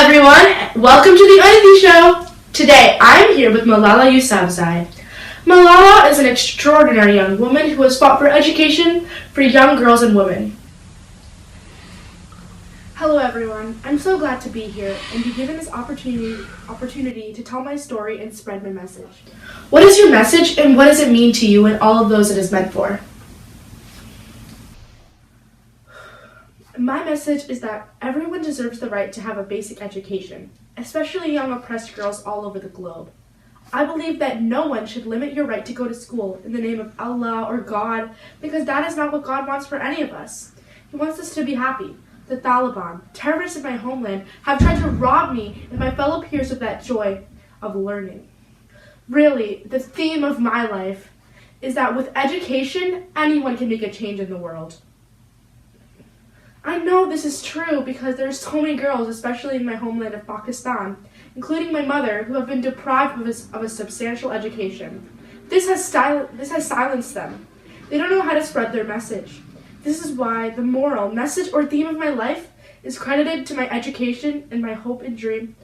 everyone, welcome to the Odyssey Show. Today, I'm here with Malala Yousafzai. Malala is an extraordinary young woman who has fought for education for young girls and women. Hello everyone, I'm so glad to be here and be given this opportunity to tell my story and spread my message. What is your message and what does it mean to you and all of those it is meant for? My message is that everyone deserves the right to have a basic education, especially young oppressed girls all over the globe. I believe that no one should limit your right to go to school in the name of Allah or God, because that is not what God wants for any of us. He wants us to be happy. The Taliban, terrorists in my homeland, have tried to rob me and my fellow peers of that joy of learning. Really, the theme of my life is that with education, anyone can make a change in the world. I know this is true because there are so many girls, especially in my homeland of Pakistan, including my mother, who have been deprived of a substantial education. This has silenced them. They don't know how to spread their message. This is why the moral, message, or theme of my life is credited to my education and my hope and dream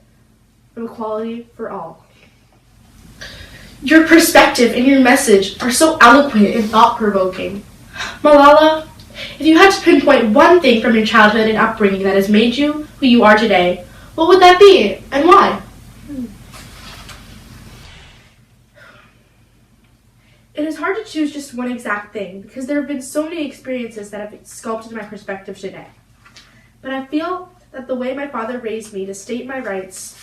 of equality for all. Your perspective and your message are so eloquent and thought-provoking. Malala, if you had to pinpoint one thing from your childhood and upbringing that has made you who you are today, what would that be and why? It is hard to choose just one exact thing because there have been so many experiences that have sculpted my perspective today. But I feel that the way my father raised me to state my rights,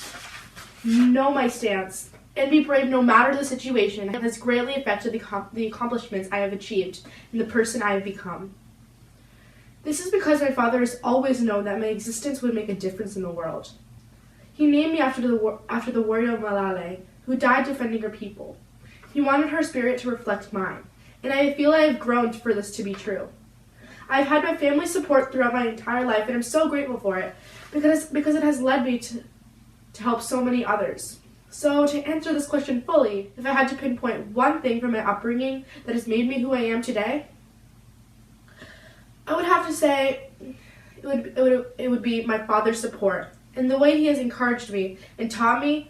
know my stance, and be brave no matter the situation has greatly affected the accomplishments I have achieved and the person I have become. This is because my father has always known that my existence would make a difference in the world. He named me after the warrior Malala, who died defending her people. He wanted her spirit to reflect mine, and I feel I have grown for this to be true. I've had my family's support throughout my entire life, and I'm so grateful for it because it has led me to help so many others. So to answer this question fully, if I had to pinpoint one thing from my upbringing that has made me who I am today, I would have to say it would be my father's support and the way he has encouraged me and taught me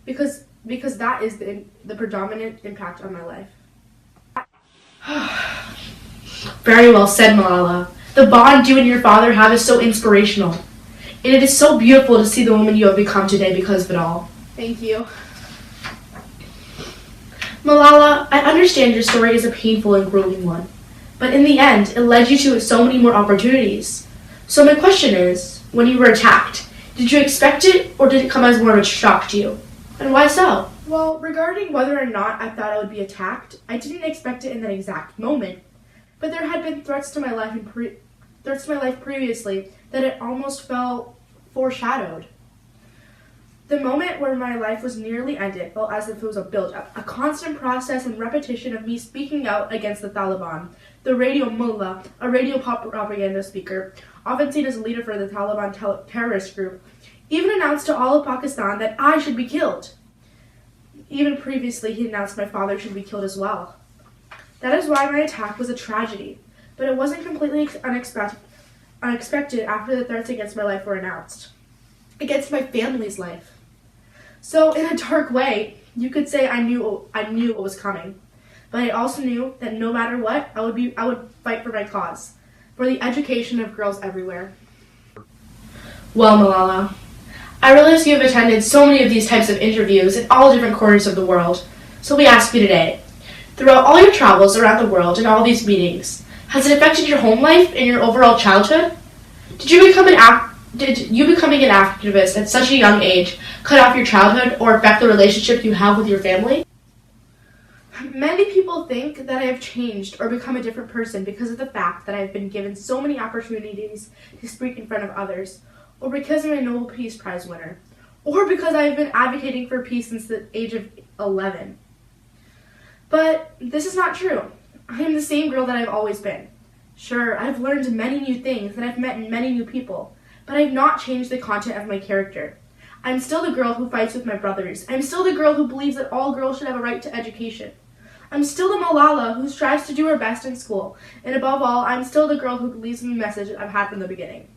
because that is the predominant impact on my life. Very well said, Malala. The bond you and your father have is so inspirational, and it is so beautiful to see the woman you have become today because of it all. Thank you. Malala, I understand your story is a painful and grueling one, but in the end, it led you to so many more opportunities. So my question is, when you were attacked, did you expect it or did it come as more of a shock to you? And why so? Well, regarding whether or not I thought I would be attacked, I didn't expect it in that exact moment. But there had been threats to my life previously that it almost felt foreshadowed. The moment where my life was nearly ended felt as if it was a build-up, a constant process and repetition of me speaking out against the Taliban. The radio mullah, a radio propaganda speaker, often seen as a leader for the Taliban terrorist group, even announced to all of Pakistan that I should be killed. Even previously, he announced my father should be killed as well. That is why my attack was a tragedy, but it wasn't completely unexpected after the threats against my life were announced. Against my family's life. So, in a dark way, you could say I knew what was coming, but I also knew that no matter what, I would fight for my cause, for the education of girls everywhere. Well, Malala, I realize you have attended so many of these types of interviews in all different corners of the world, so we ask you today, throughout all your travels around the world and all these meetings, has it affected your home life and your overall childhood? Did you becoming an activist at such a young age cut off your childhood or affect the relationship you have with your family? Many people think that I have changed or become a different person because of the fact that I have been given so many opportunities to speak in front of others, or because I'm a Nobel Peace Prize winner, or because I have been advocating for peace since the age of 11. But this is not true. I am the same girl that I've always been. Sure, I've learned many new things and I've met many new people, but I've not changed the content of my character. I'm still the girl who fights with my brothers. I'm still the girl who believes that all girls should have a right to education. I'm still the Malala who strives to do her best in school, and above all, I'm still the girl who believes in the message I've had from the beginning.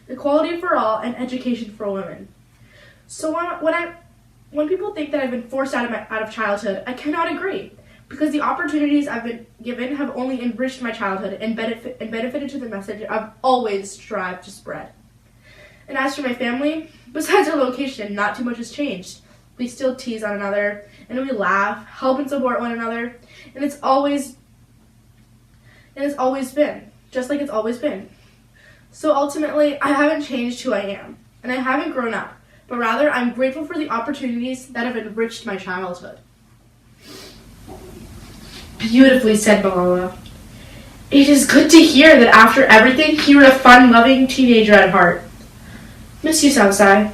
Equality for all and education for women. So when people think that I've been forced out of childhood, I cannot agree, because the opportunities I've been given have only enriched my childhood and benefited to the message I've always strived to spread. And as for my family, besides our location, not too much has changed. We still tease one another, and we laugh, help and support one another, and it's always been, just like it's always been. So ultimately, I haven't changed who I am, and I haven't grown up, but rather I'm grateful for the opportunities that have enriched my childhood. Beautifully said, Malala. It is good to hear that after everything, you are a fun-loving teenager at heart. Miss Yousafzai,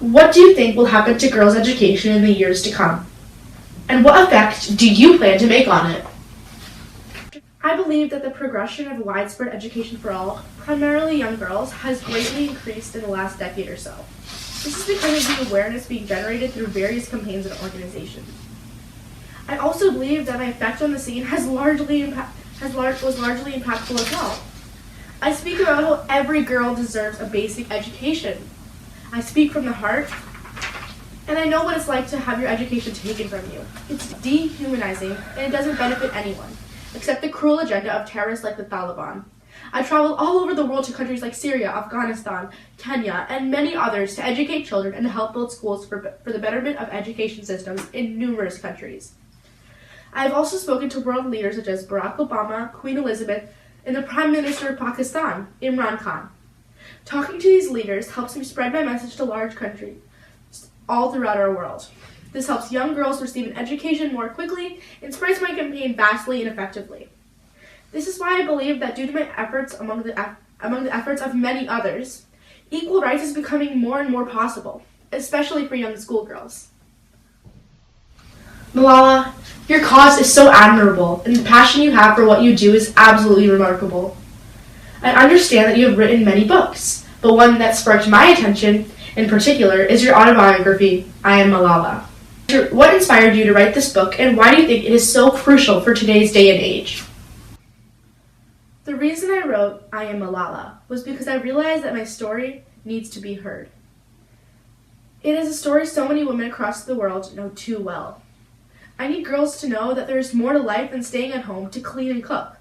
what do you think will happen to girls' education in the years to come? And what effect do you plan to make on it? I believe that the progression of widespread education for all, primarily young girls, has greatly increased in the last decade or so. This is because of the awareness being generated through various campaigns and organizations. I also believe that my effect on the scene was largely impactful as well. I speak about how every girl deserves a basic education. I speak from the heart, and I know what it's like to have your education taken from you. It's dehumanizing, and it doesn't benefit anyone, except the cruel agenda of terrorists like the Taliban. I traveled all over the world to countries like Syria, Afghanistan, Kenya, and many others to educate children and to help build schools for the betterment of education systems in numerous countries. I have also spoken to world leaders such as Barack Obama, Queen Elizabeth, and the Prime Minister of Pakistan, Imran Khan. Talking to these leaders helps me spread my message to large countries all throughout our world. This helps young girls receive an education more quickly and spreads my campaign vastly and effectively. This is why I believe that due to my efforts among the efforts of many others, equal rights is becoming more and more possible, especially for young schoolgirls. Malala, your cause is so admirable, and the passion you have for what you do is absolutely remarkable. I understand that you have written many books, but one that sparked my attention in particular is your autobiography, I Am Malala. What inspired you to write this book, and why do you think it is so crucial for today's day and age? The reason I wrote I Am Malala was because I realized that my story needs to be heard. It is a story so many women across the world know too well. I need girls to know that there is more to life than staying at home to clean and cook.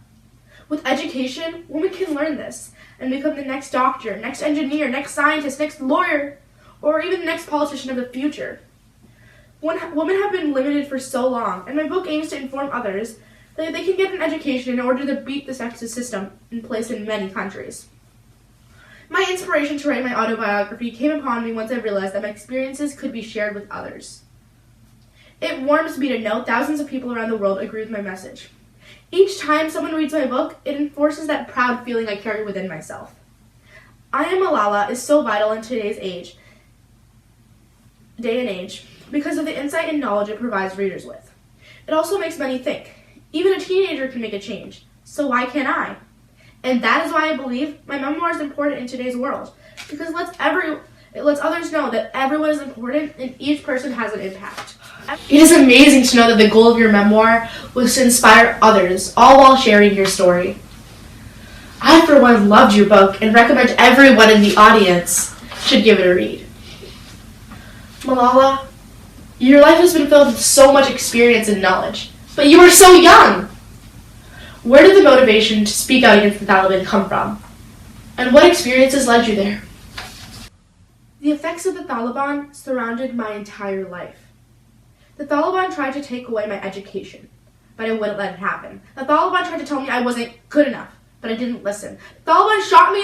With education, women can learn this and become the next doctor, next engineer, next scientist, next lawyer, or even the next politician of the future. Women have been limited for so long, and my book aims to inform others that they can get an education in order to beat the sexist system in place in many countries. My inspiration to write my autobiography came upon me once I realized that my experiences could be shared with others. It warms me to know thousands of people around the world agree with my message. Each time someone reads my book, it enforces that proud feeling I carry within myself. I Am Malala is so vital in today's day and age because of the insight and knowledge it provides readers with. It also makes many think. Even a teenager can make a change, so why can't I? And that is why I believe my memoir is important in today's world, because it lets others know that everyone is important and each person has an impact. It is amazing to know that the goal of your memoir was to inspire others, all while sharing your story. I, for one, loved your book and recommend everyone in the audience should give it a read. Malala, your life has been filled with so much experience and knowledge, but you are so young. Where did the motivation to speak out against the Taliban come from? And what experiences led you there? The effects of the Taliban surrounded my entire life. The Taliban tried to take away my education, but I wouldn't let it happen. The Taliban tried to tell me I wasn't good enough, but I didn't listen. The Taliban shot me